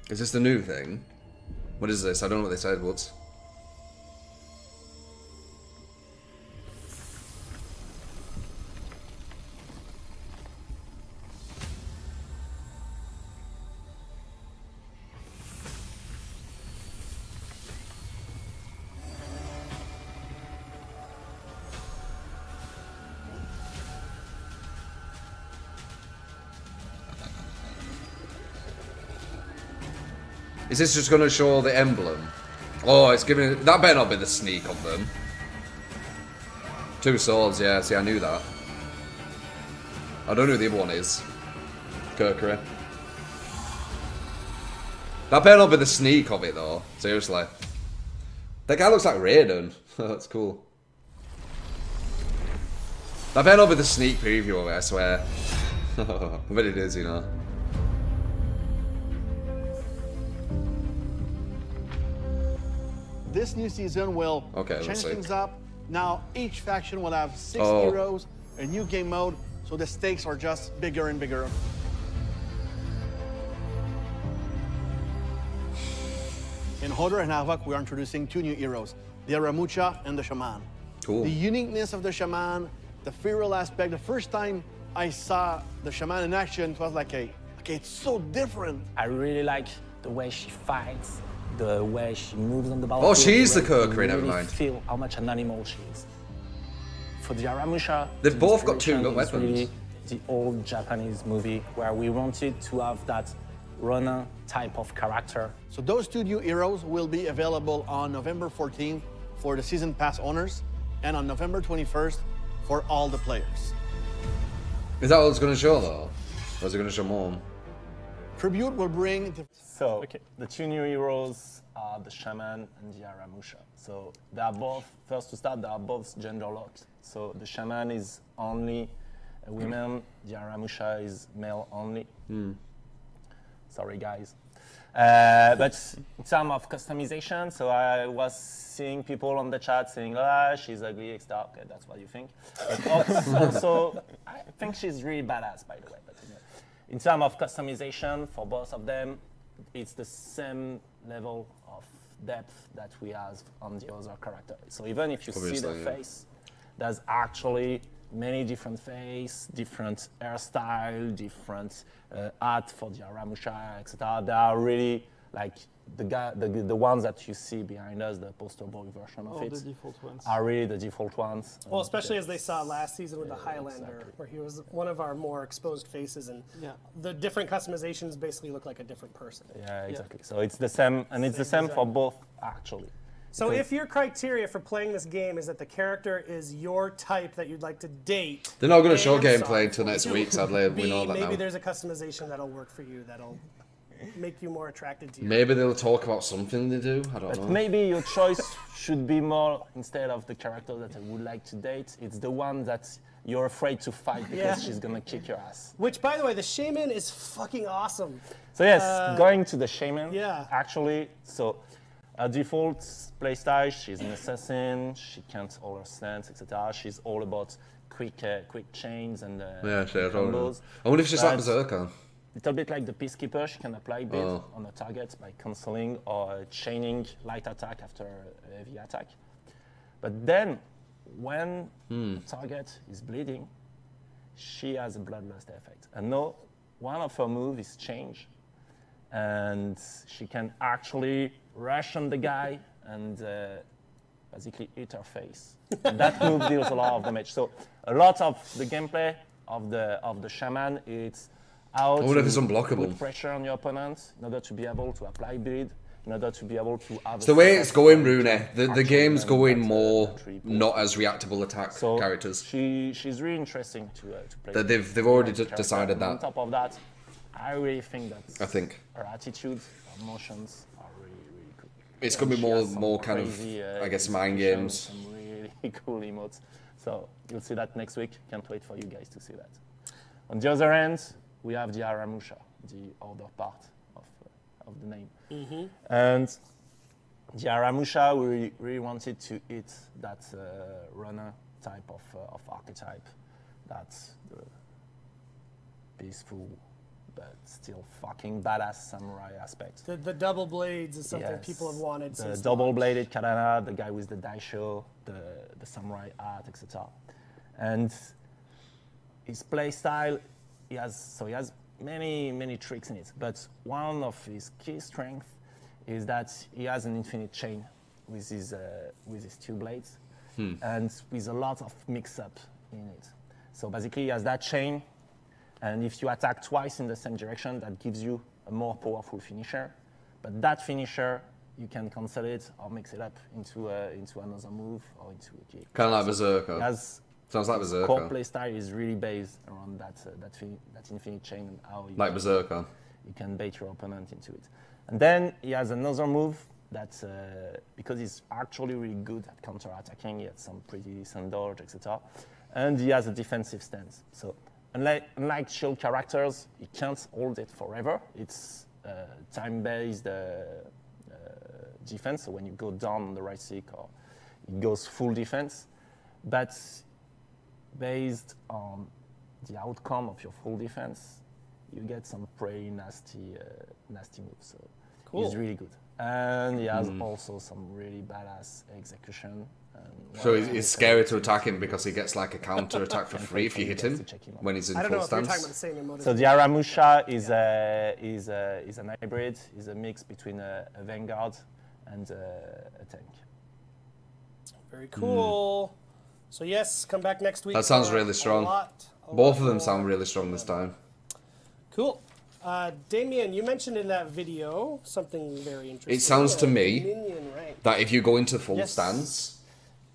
Is this the new thing? What is this? I don't know what they said. What's... Is this just going to show the emblem? Oh, it's giving... That better not be the sneak of them. 2 swords, yeah. See, I knew that. I don't know who the other one is. Kirkery. That better not be the sneak of it, though. Seriously. That guy looks like Raiden. That's cool. That better not be the sneak preview of it, I swear. I bet it is, you know. This new season will change things up. Now, each faction will have 6 heroes, a new game mode, so the stakes are just bigger and bigger. In Horror and Havoc, we are introducing 2 new heroes, the ARAMUSHA and the Shaman. Cool. The uniqueness of the Shaman, the feral aspect. The first time I saw the Shaman in action, it was like, okay, it's so different. I really like the way she fights, the way she moves on the battlefield. Oh, she's the Kirkery, never mind. Feel how much an animal she is. For the ARAMUSHA, they've both got 2 good weapons. Really the old Japanese movie where we wanted to have that runner type of character. So those 2 new heroes will be available on November 14th for the season pass owners and on November 21st for all the players. Is that what it's going to show though? Or is it going to show more? Tribute will bring... So, the 2 new heroes are the Shaman and the ARAMUSHA. So, they are both, first to start, they are both gender locked. So, the Shaman is only a woman, the ARAMUSHA is male only. Sorry, guys. But in terms of customization, so I was seeing people on the chat saying, ah, she's ugly, etc. Okay, that's what you think. But also, I think she's really badass, by the way. But, you know, in terms of customization for both of them, it's the same level of depth that we have on the other character. So even if you see the face, there's actually many different face, different hairstyle, different art for the ARAMUSHA, etc. They are really like the ones that you see behind us, the poster boy version of it, the default ones. are really the default ones. Well, especially as they saw last season with the Highlander, where he was one of our more exposed faces, and the different customizations basically look like a different person. Yeah, exactly. So it's the same, and it's the same for both, actually. So if your criteria for playing this game is that the character is your type that you'd like to date... They're not going to show gameplay until next week, sadly. We know that maybe now. there's a customization that'll work for you, that'll make you more attracted to you. Maybe they'll talk about something they do, I don't know. Maybe your choice should be more, instead of the character that I would like to date, it's the one that you're afraid to fight because she's going to kick your ass. Which, by the way, the Shaman is fucking awesome. So yes, going to the Shaman, actually, so her default playstyle, she's an assassin, she can't all her stance, etc. She's all about quick chains and combos. I wonder if she's like Berserker. Little bit like the Peacekeeper, she can apply bit on the target by cancelling or chaining light attack after a heavy attack. But then, when the target is bleeding, she has a bloodlust effect. And now, one of her moves is change. And she can actually rush on the guy and basically hit her face. And that move deals a lot of damage. So a lot of the gameplay of the Shaman, it's how to put pressure on your opponent in order to be able to apply bleed, in order to be able to have... It's the way it's going, Rooney. The game's going more not as reactable attack characters. She's really interesting to play. They've already decided that. On top of that, I really think that her attitude, her emotions are really, really cool. It's going to be more kind of, I guess, mind games. Some really cool emotes. So you'll see that next week. Can't wait for you guys to see that. On the other end, we have the ARAMUSHA, the other part of the name. And the ARAMUSHA, we really wanted to hit that runner type of archetype. That's the peaceful, but still fucking badass samurai aspect. The double blades is something people have wanted since the double-bladed katana, the guy with the daisho, the samurai art, etc. And his play style, he has many tricks in it, but one of his key strengths is that he has an infinite chain with his two blades, and with a lot of mix-up in it. So basically, he has that chain, and if you attack twice in the same direction, that gives you a more powerful finisher. But that finisher, you can cancel it or mix it up into another move or into a kick. Kind of like Berserker. Sounds like Berserker. Core play style is really based around that infinite chain and how you like Berserker. You can bait your opponent into it. And then he has another move that, because he's actually really good at counter-attacking, he has some pretty decent dodge, etc. And he has a defensive stance. So unlike shield characters, he can't hold it forever. It's time-based defense. So when you go down on the right stick, or it goes full defense. But based on the outcome of your full defense, you get some pretty nasty moves. So he's really good. And he has also some really badass execution. So it's scary to attack him because he gets like a counter attack for free if you hit him when he's in full stance. I don't know if you're talking about the same emote. So the Aramusha is an hybrid, is a mix between a Vanguard and a tank. Very cool. So yes, come back next week. That sounds really strong. Both of them sound really strong this time. Cool. Damien, you mentioned in that video something very interesting. It sounds to me that if you go into full stance,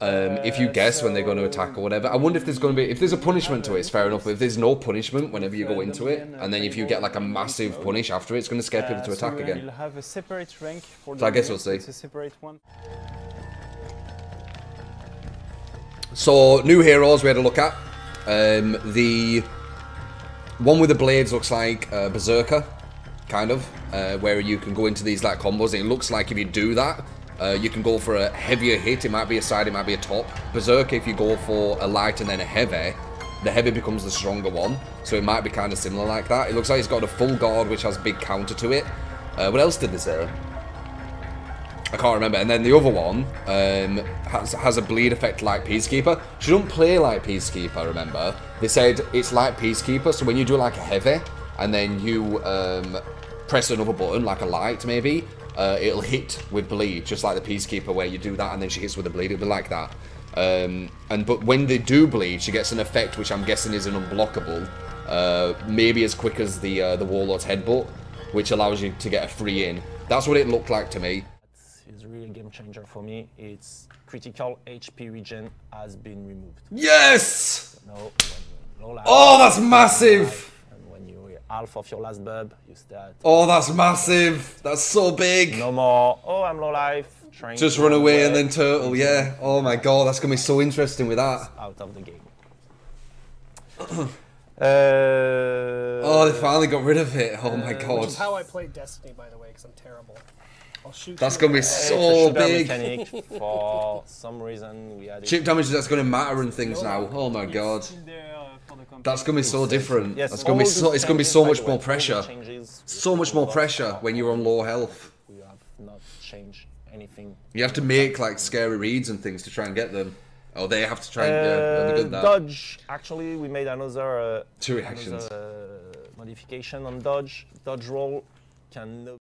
if you guess when they're going to attack or whatever, I wonder if there's going to be, if there's a punishment to it, it's fair enough. But if there's no punishment whenever you go into it, and then if you get like a massive punish after it, it's going to scare people to attack again. You'll have a separate rank for so I guess we'll see. It's a separate one. So new heroes we had a look at. The one with the blades looks like Berserker, kind of, where you can go into these like combos. And it looks like if you do that, you can go for a heavier hit. It might be a side, it might be a top. Berserker, if you go for a light and then a heavy, the heavy becomes the stronger one. So it might be kind of similar like that. It looks like it's got a full guard which has big counter to it. What else did they say? I can't remember. And then the other one has a bleed effect like Peacekeeper. She don't play like Peacekeeper, remember? They said it's like Peacekeeper, so when you do like a heavy, and then you press another button, like a light maybe, it'll hit with bleed, just like the Peacekeeper where you do that and then she hits with the bleed. It'll be like that. But when they do bleed, she gets an effect which I'm guessing is an unblockable, maybe as quick as the Warlord's Headbutt, which allows you to get a free in. That's what it looked like to me. Is really a game changer for me. Its critical HP regen has been removed. Yes! No, low life, oh, that's massive! And when you're half of your last bulb, you start. Oh, that's massive! That's so big! No more. Oh, I'm low life. Just run away and then turtle. Yeah. Oh my god, that's gonna be so interesting with that. Out of the game. Oh, they finally got rid of it. Oh my god. Which is how I played Destiny, by the way, because I'm terrible. That's going to be so big. For some reason, we added chip damage, that's going to matter and things now. Oh my god. That's going to be so different. That's going to be so, it's going to be so much more pressure. So much more pressure when you're on low health. We have not changed anything. You have to make like scary reads and things to try and get them. Oh, they have to try and that'll be good, that. Dodge, actually, we made another two reactions. Modification on dodge. Dodge roll can